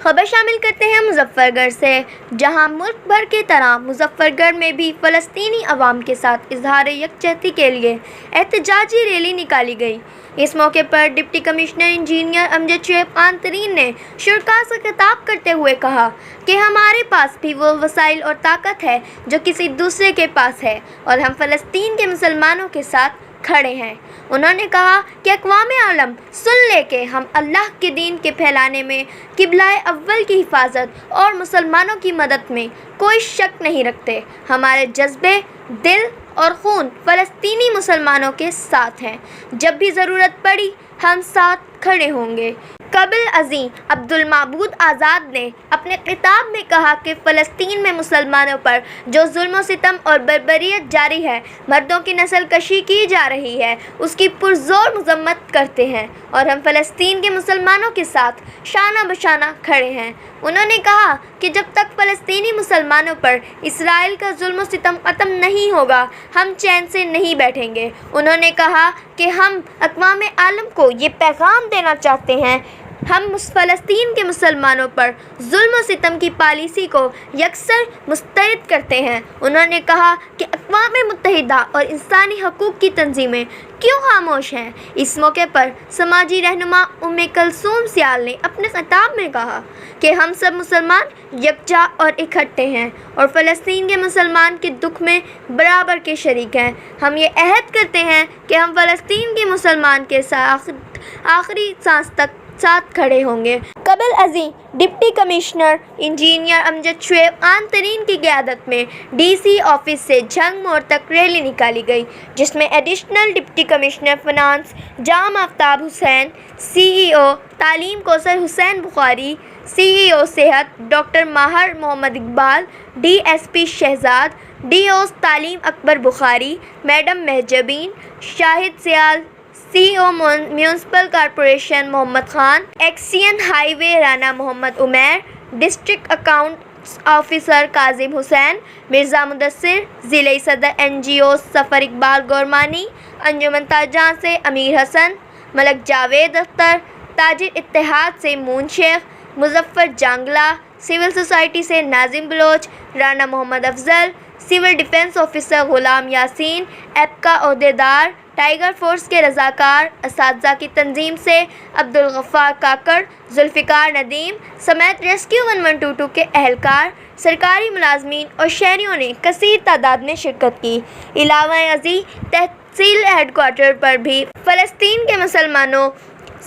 خبر شامل کرتے ہیں مظفر گڑھ سے، جہاں ملک بھر کی طرح مظفر گڑھ میں بھی فلسطینی عوام کے ساتھ اظہار یکجہتی کے لیے احتجاجی ریلی نکالی گئی۔ اس موقع پر ڈپٹی کمشنر انجینئر امجد شعیب خان ترین نے شرکاء سے خطاب کرتے ہوئے کہا کہ ہمارے پاس بھی وہ وسائل اور طاقت ہے جو کسی دوسرے کے پاس ہے اور ہم فلسطین کے مسلمانوں کے ساتھ کھڑے ہیں۔ انہوں نے کہا کہ اقوام عالم سن لے کہ ہم اللہ کے دین کے پھیلانے میں، قبلہ اول کی حفاظت اور مسلمانوں کی مدد میں کوئی شک نہیں رکھتے۔ ہمارے جذبے، دل اور خون فلسطینی مسلمانوں کے ساتھ ہیں۔ جب بھی ضرورت پڑی ہم ساتھ کھڑے ہوں گے۔ قابل ازیں عبد المعبود آزاد نے اپنے خطاب میں کہا کہ فلسطین میں مسلمانوں پر جو ظلم و ستم اور بربریت جاری ہے، مردوں کی نسل کشی کی جا رہی ہے، اس کی پرزور مذمت کرتے ہیں اور ہم فلسطین کے مسلمانوں کے ساتھ شانہ بشانہ کھڑے ہیں۔ انہوں نے کہا کہ جب تک فلسطینی مسلمانوں پر اسرائیل کا ظلم و ستم ختم نہیں ہوگا، ہم چین سے نہیں بیٹھیں گے۔ انہوں نے کہا کہ ہم اقوام عالم کو یہ پیغام دینا چاہتے ہیں، ہم فلسطین کے مسلمانوں پر ظلم و ستم کی پالیسی کو یکسر مسترد کرتے ہیں۔ انہوں نے کہا کہ اقوام متحدہ اور انسانی حقوق کی تنظیمیں کیوں خاموش ہیں۔ اس موقع پر سماجی رہنما ام کلثوم سیال نے اپنے خطاب میں کہا کہ ہم سب مسلمان یکجا اور اکٹھے ہیں اور فلسطین کے مسلمان کے دکھ میں برابر کے شریک ہیں۔ ہم یہ عہد کرتے ہیں کہ ہم فلسطین کے مسلمان کے ساتھ آخری سانس تک ساتھ کھڑے ہوں گے۔ قابل ازیں ڈپٹی کمشنر انجینئر امجد شعیب خان ترین کی قیادت میں ڈی سی آفس سے جھنگ موڑ تک ریلی نکالی گئی، جس میں ایڈیشنل ڈپٹی کمشنر فنانس جام آفتاب حسین، سی ای او تعلیم کوثر حسین بخاری، سی ای او صحت ڈاکٹر ماہر Muhammad Iqbal, D S P Shahzad, D Os تعلیم Akbar Bukhari, madam Mahjabeen, Shahid Sial, C O municipal corporation Muhammad Khan, XEN highway Rana Muhammad Umair, district accounts officer Kazim Hussain, Mirza Mudassir, ضلعی صدر N G O Zafar Iqbal Gormani, انجمن تاجاں سے امیر حسن، ملک جاوید اختر، تاجر اتحاد سے مون شیخ، مظفر جانگلہ، سول سوسائٹی سے ناظم بلوچ، رانا محمد افضل، civil defence officer Ghulam Yasin, ایپکا عہدیدار، tiger force کے رضاکار، اساتذہ کی تنظیم سے عبدالغفار کاکڑ، ذوالفقار ندیم سمیت ریسکیو 1122 کے اہلکار، سرکاری ملازمین اور شہریوں نے کثیر تعداد میں شرکت کی۔ علاوہ ازیں تحصیل ہیڈ کوارٹر پر بھی فلسطین کے مسلمانوں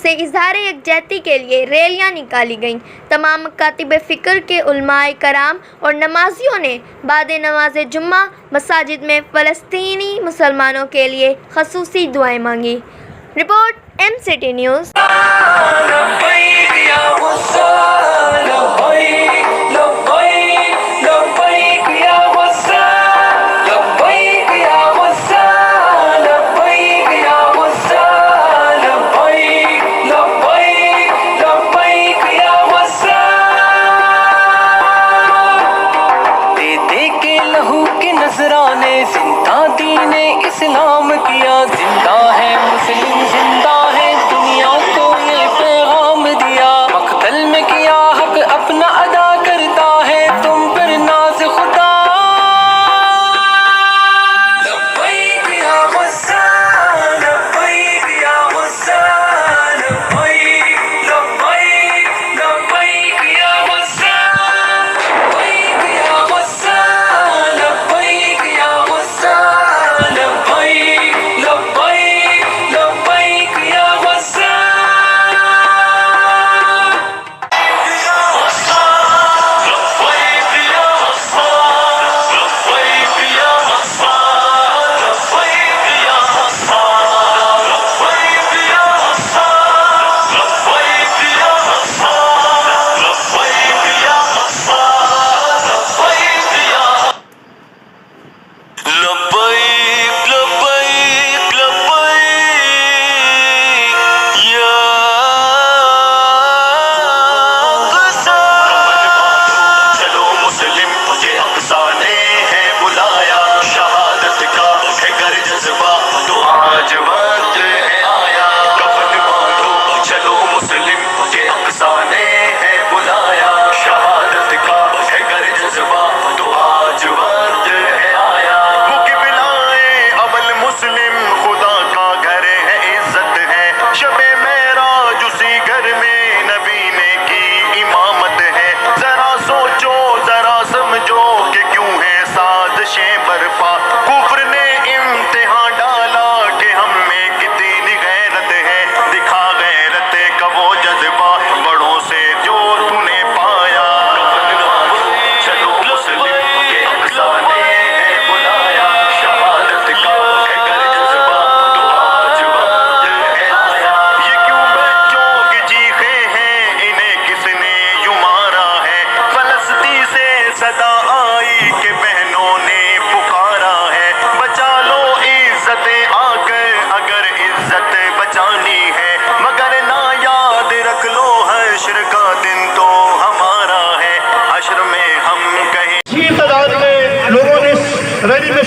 سے اظہار یکجہتی کے لیے ریلیاں نکالی گئیں۔ تمام مکاتب فکر کے علماء کرام اور نمازیوں نے بعد نماز جمعہ مساجد میں فلسطینی مسلمانوں کے لیے خصوصی دعائیں مانگی۔ Report M C T news. نذرانے زندہ دین اسلام کیا، زندہ ہے مسلم، زندہ ہے دنیا کو یہ پیغام دیا، مقتل میں کیا حق اپنا ادا کرتا ہے تم پر ناز خدا۔ لبیک یا موسیٰ، لبیک یا موسیٰ، لبیک، لبیک، لبیک یا موسیٰ، لبیک یا موسیٰ، لبیک یا موسیٰ، لبیک، لبیک۔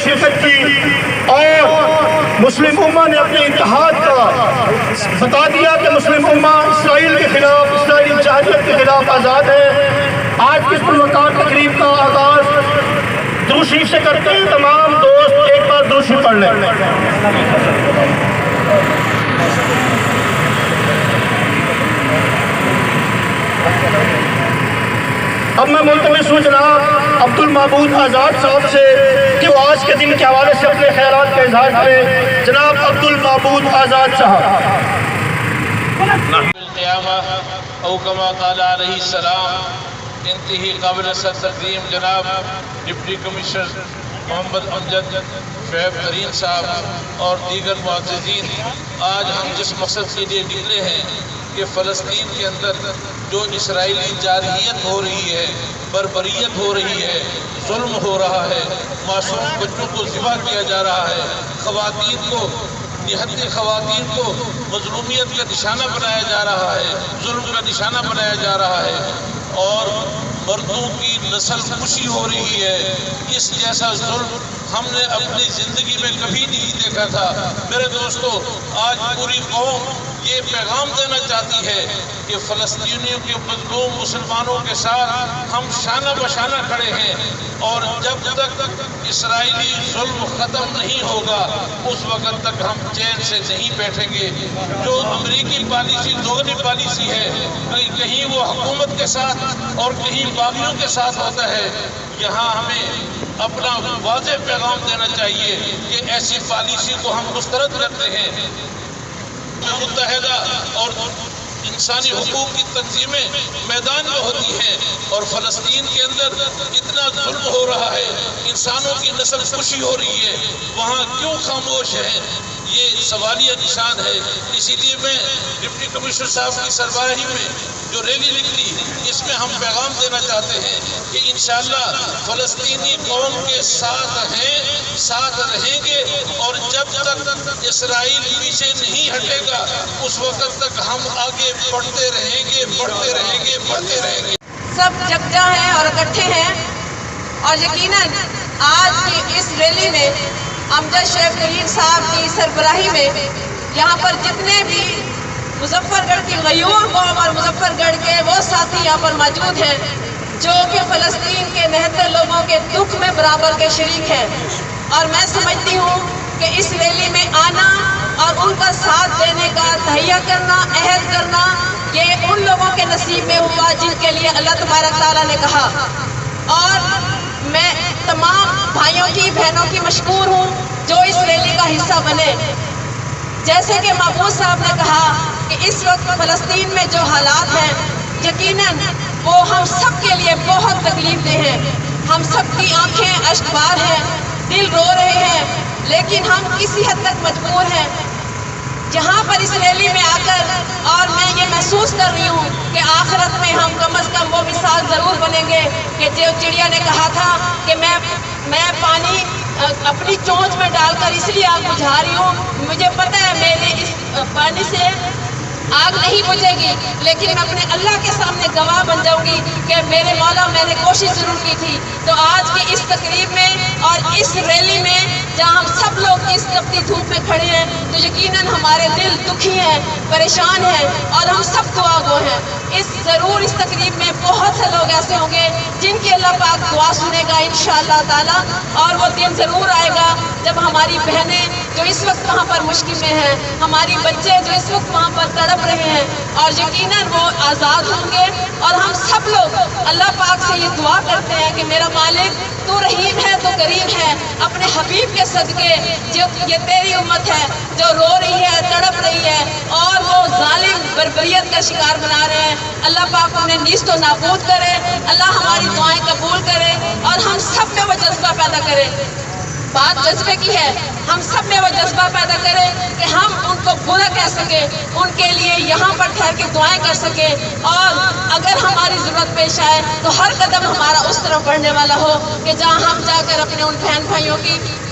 شرکت کی اور مسلم امہ نے اپنے اتحاد کا بتا دیا کہ مسلم امہ اسرائیل کے خلاف، اسرائیلی جہادیت کے خلاف آزاد ہے۔ آج کی اس پروکار تقریب کا آغاز درود شریف سے کرتے ہیں۔ تمام دوست ایک بار درود شریف پڑھ لیں۔ اب میں ملتمس ہوں جناب عبد المعبود آزاد صاحب سے کہ وہ آج کے دن کے حوالے سے اپنے خیالات کا اظہار کریں۔ جناب عبد المعبود آزاد صاحب۔ القیامہ او کما قال علیہ السلام۔ انتہی قابل صد تقدیم جناب ڈپٹی کمشنر محمد امجد شعیب ترین صاحب اور دیگر معززین، آج ہم جس مقصد کے لیے نکلے ہیں کہ فلسطین کے اندر جو اسرائیلی جارحیت ہو رہی ہے، بربریت ہو رہی ہے، ظلم ہو رہا ہے، معصوم بچوں کو ذبح کیا جا رہا ہے، خواتین کو، نہتے خواتین کو مظلومیت کا نشانہ بنایا جا رہا ہے، ظلم کا نشانہ بنایا جا رہا ہے، اور مردوں کی نسل کشی ہو رہی ہے۔ اس جیسا ظلم ہم نے اپنی زندگی میں کبھی نہیں دیکھا تھا۔ میرے دوستو، آج پوری قوم یہ پیغام دینا چاہتی ہے کہ فلسطینیوں کے مظلوم مسلمانوں کے ساتھ ہم شانہ بشانہ کھڑے ہیں، اور جب تک اسرائیلی ظلم ختم نہیں ہوگا اس وقت تک ہم چین سے نہیں بیٹھیں گے۔ جو امریکی پالیسی دوگنی پالیسی ہے، کہیں وہ حکومت کے ساتھ اور کہیں باغیوں کے ساتھ ہوتا ہے، یہاں ہمیں اپنا واضح پیغام دینا چاہیے کہ ایسی پالیسی کو ہم مسترد کرتے ہیں۔ متحدہ اور انسانی حقوق کی تنظیمیں میدان میں ہوتی ہیں، اور فلسطین کے اندر اتنا ظلم ہو رہا ہے، انسانوں کی نسل کشی ہو رہی ہے، وہاں کیوں خاموش ہیں؟ یہ سوالیہ نشان ہے۔ اسی لیے میں ڈپٹی کمشنر صاحب کی سربراہی میں جو ریلی نکلی، اس میں ہم پیغام دینا چاہتے ہیں کہ انشاءاللہ فلسطینی قوم کے ساتھ ہیں، ساتھ رہیں گے، اور جب تک اسرائیل پیچھے نہیں ہٹے گا اس وقت تک ہم آگے بڑھتے رہیں گے، بڑھتے رہیں گے، بڑھتے رہیں گے۔ سب یکجا ہیں اور اکٹھے ہیں، اور یقیناً آج کی اس ریلی میں امجد شعیب ترین صاحب کی سربراہی میں یہاں پر جتنے بھی مظفر گڑھ کی غیور قوم اور مظفر گڑھ کے وہ ساتھی یہاں پر موجود ہیں جو کہ فلسطین کے نہتے لوگوں کے دکھ میں برابر کے شریک ہیں، اور میں سمجھتی ہوں کہ اس ریلی میں آنا اور ان کا ساتھ دینے کا تہیہ کرنا، عہد کرنا، یہ ان لوگوں کے نصیب میں ہوا جن کے لیے اللہ تبارک تعالیٰ نے کہا۔ اور میں تمام بھائیوں کی، بہنوں کی مشکور ہوں جو اس ریلی کا حصہ بنے۔ جیسے کہ محفوظ صاحب نے کہا کہ اس وقت فلسطین میں جو حالات ہیں یقیناً وہ ہم سب کے لیے بہت تکلیف دہ ہیں، ہم سب کی آنکھیں اشک بار ہیں، دل رو رہے ہیں، لیکن ہم کسی حد تک مجبور ہیں یہاں پر اس ریلی میں آ کر، اور میں یہ محسوس کر رہی ہوں کہ آخرت میں ہم کم از کم وہ مثال ضرور بنیں گے کہ جو چڑیا نے کہا تھا کہ میں پانی اپنی چونچ میں ڈال کر اس لیے آگ بجھا رہی ہوں، مجھے پتہ ہے میرے اس پانی سے آگ نہیں بجھے گی، لیکن میں اپنے اللہ کے سامنے گواہ بن جاؤں گی کہ میرے مولا میں نے کوشش ضرور کی تھی۔ تو آج کی اس تقریب میں اور اس ریلی میں جہاں ہم سب لوگ اس تپتی دھوپ میں کھڑے ہیں تو یقیناً ہمارے دل دکھی ہیں، پریشان ہیں، اور ہم سب دعا گو ہیں۔ اس تقریب میں بہت سے لوگ ایسے ہوں گے جن کی اللہ پاک دعا سنے گا انشاءاللہ تعالی، اور وہ دن ضرور آئے گا جب ہماری بہنیں جو اس وقت وہاں پر مشکل میں ہیں، ہماری بچے جو اس وقت وہاں پر تڑپ رہے ہیں، اور یقیناً وہ آزاد ہوں گے۔ اور ہم سب لوگ اللہ پاک سے یہ دعا کرتے ہیں کہ میرا مالک تو رحیم ہے، تو کریم ہے، اپنے حبیب کے صدقے جو یہ تیری امت ہے جو رو رہی ہے، تڑپ رہی ہے، اور وہ ظالم بربریت کا شکار بنا رہے ہیں، اللہ پاک انہیں نیست و نابود کرے، اللہ ہماری دعائیں قبول کرے، اور ہم سب میں وہ جذبہ پیدا کرے۔ بات جذبے کی ہے، ہم سب میں وہ جذبہ پیدا کریں کہ ہم ان کو برا کہہ سکیں، ان کے لیے یہاں پر ٹھہر کے دعائیں کر سکیں، اور اگر ہماری ضرورت پیش آئے تو ہر قدم ہمارا اس طرف بڑھنے والا ہو کہ جہاں ہم جا کر اپنے ان بہن بھائیوں کی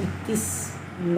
21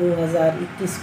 2021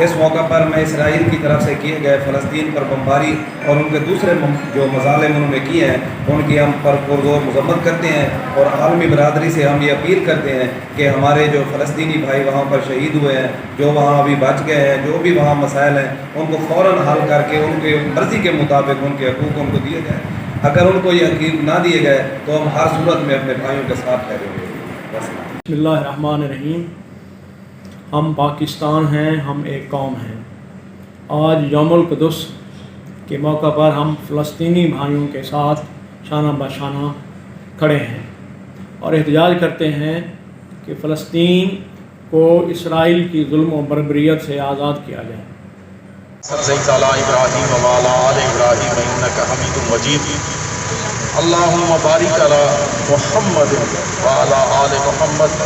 اس موقع پر میں اسرائیل کی طرف سے کیے گئے فلسطین پر بمباری اور ان کے دوسرے جو مظالم انہوں نے کیے ہیں ان کی ہم پر پرزور مذمت کرتے ہیں، اور عالمی برادری سے ہم یہ اپیل کرتے ہیں کہ ہمارے جو فلسطینی بھائی وہاں پر شہید ہوئے ہیں، جو وہاں ابھی بچ گئے ہیں، جو بھی وہاں مسائل ہیں، ان کو فوراً حل کر کے ان کے مرضی کے مطابق ان کے حقوق ان کو دیے جائیں۔ اگر ان کو یہ حقوق نہ دیے گئے تو ہم ہر صورت میں اپنے بھائیوں کے ساتھ ٹھہرے ہوئے ہیں۔ بسم اللہ الرحمن الرحیم۔ ہم پاکستان ہیں، ہم ایک قوم ہیں۔ آج یوم القدس کے موقع پر ہم فلسطینی بھائیوں کے ساتھ شانہ بشانہ کھڑے ہیں اور احتجاج کرتے ہیں کہ فلسطین کو اسرائیل کی ظلم و بربریت سے آزاد کیا جائے۔ صلی علی ابراہیم وعلی آل ابراہیم انک حمید مجید۔ اللہم بارک علی محمد وعلی آل محمد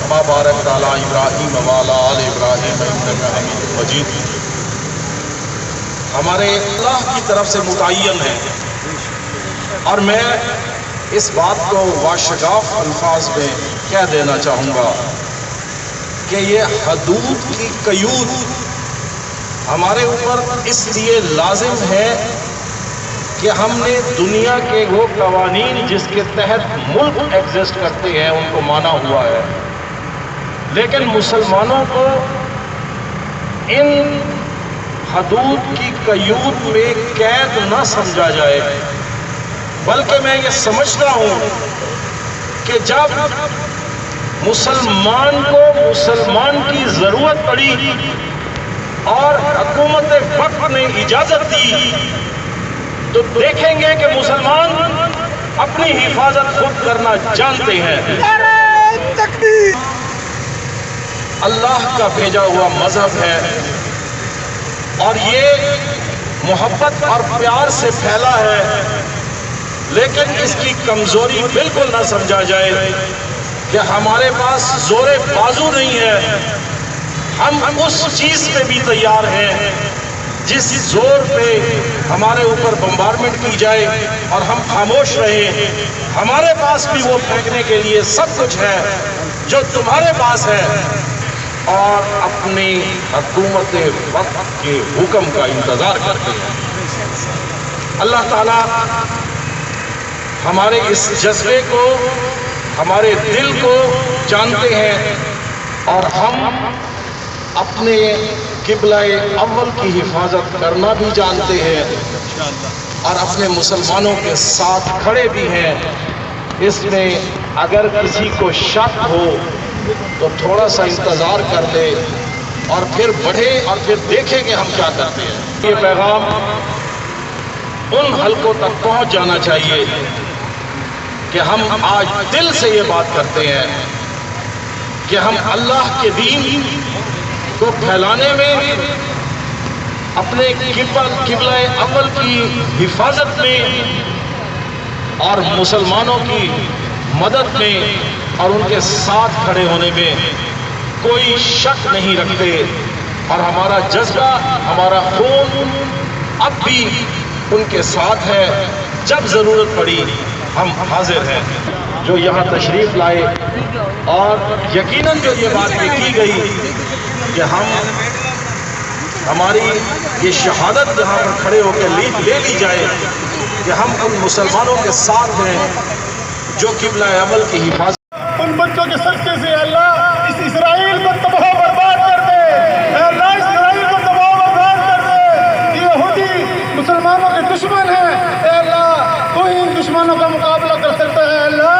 کما بارکت علی ابراہیم وعلی آل ابراہیم انک حمید مجید۔ ہمارے اللہ کی طرف سے متعین ہے، اور میں اس بات کو واشگاف الفاظ میں کہہ دینا چاہوں گا کہ یہ حدود کی قیود ہمارے اوپر اس لیے لازم ہے کہ ہم نے دنیا کے وہ قوانین جس کے تحت ملک ایگزسٹ کرتے ہیں ان کو مانا ہوا ہے، لیکن مسلمانوں کو ان حدود کی قیود میں قید نہ سمجھا جائے، بلکہ میں یہ سمجھتا ہوں کہ جب مسلمان کو مسلمان کی ضرورت پڑی اور حکومت وقت نے اجازت دی تو دیکھیں گے کہ مسلمان اپنی حفاظت خود کرنا جانتے ہیں۔ اللہ کا بھیجا ہوا مذہب ہے، اور یہ محبت اور پیار سے پھیلا ہے، لیکن اس کی کمزوری بالکل نہ سمجھا جائے کہ ہمارے پاس زور بازو نہیں ہے۔ ہم اس چیز پہ بھی تیار ہیں جس زور پہ ہمارے اوپر بمبارمنٹ کی جائے اور ہم خاموش رہیں۔ ہمارے پاس بھی وہ پھینکنے کے لیے سب کچھ ہے جو تمہارے پاس ہے، اور اپنی حکومت وقت کے حکم کا انتظار کرتے ہیں۔ اللہ تعالیٰ ہمارے اس جذبے کو، ہمارے دل کو جانتے ہیں، اور ہم اپنے قبلہ اول کی حفاظت کرنا بھی جانتے ہیں، اور اپنے مسلمانوں کے ساتھ کھڑے بھی ہیں۔ اس میں اگر کسی کو شک ہو تو تھوڑا سا انتظار کر لے اور پھر بڑھے اور پھر دیکھیں کہ ہم کیا کرتے ہیں۔ یہ پیغام ان حلقوں تک پہنچ جانا چاہیے کہ ہم آج دل سے یہ بات کرتے ہیں کہ ہم اللہ کے دین کو پھیلانے میں، اپنے قبلہ اول کی حفاظت میں اور مسلمانوں کی مدد میں اور ان کے ساتھ کھڑے ہونے میں کوئی شک نہیں رکھتے، اور ہمارا جذبہ، ہمارا خون اب بھی ان کے ساتھ ہے۔ جب ضرورت پڑی ہم حاضر ہیں۔ جو یہاں تشریف لائے، اور یقیناً جو یہ بات کی گئی کہ ہماری یہ شہادت جہاں پر کھڑے ہو کے لے لی جائے کہ ہم ان مسلمانوں کے ساتھ ہیں جو قبلہ اول کی حفاظت۔ ان بچوں کے صدقے سے اللہ اس اسرائیل کو تباہ و برباد کر دے، اے اللہ اسرائیل کو تباہ و برباد کر دے۔ یہ یہودی مسلمانوں کے دشمن ہیں، اے اللہ تو ہی ان دشمنوں کا مقابلہ کر سکتا ہے۔ اے اللہ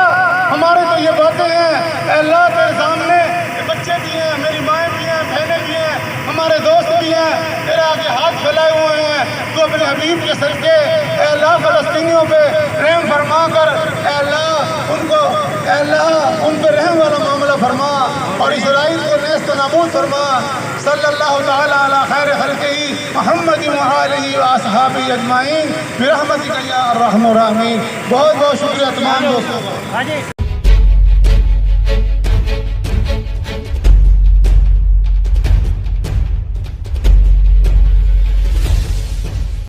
ہمارے تو یہ باتیں ہیں، اے اللہ تیرے سامنے یہ بچے بھی ہیں، میری مائیں بھی ہیں، بہنیں بھی ہیں، ہمارے دوست بھی ہیں، تیرے آگے ہاتھ پھیلائے ہوئے ہیں۔ تو اپنے حبیب کے صدقے اے اللہ فلسطینیوں پہ رحم فرما کر، اے اللہ ان کو، اے اللہ ان پہ رحم والا معاملہ فرما، اور اسرائیل کو نیست و نابود فرما۔ صلی اللہ تعالی علی خیر خلقہ محمد وآلہ واصحابہ اجمعین برحمتک یا ارحم الراحمین۔ بہت بہت شکریہ تمام دوستوں کا۔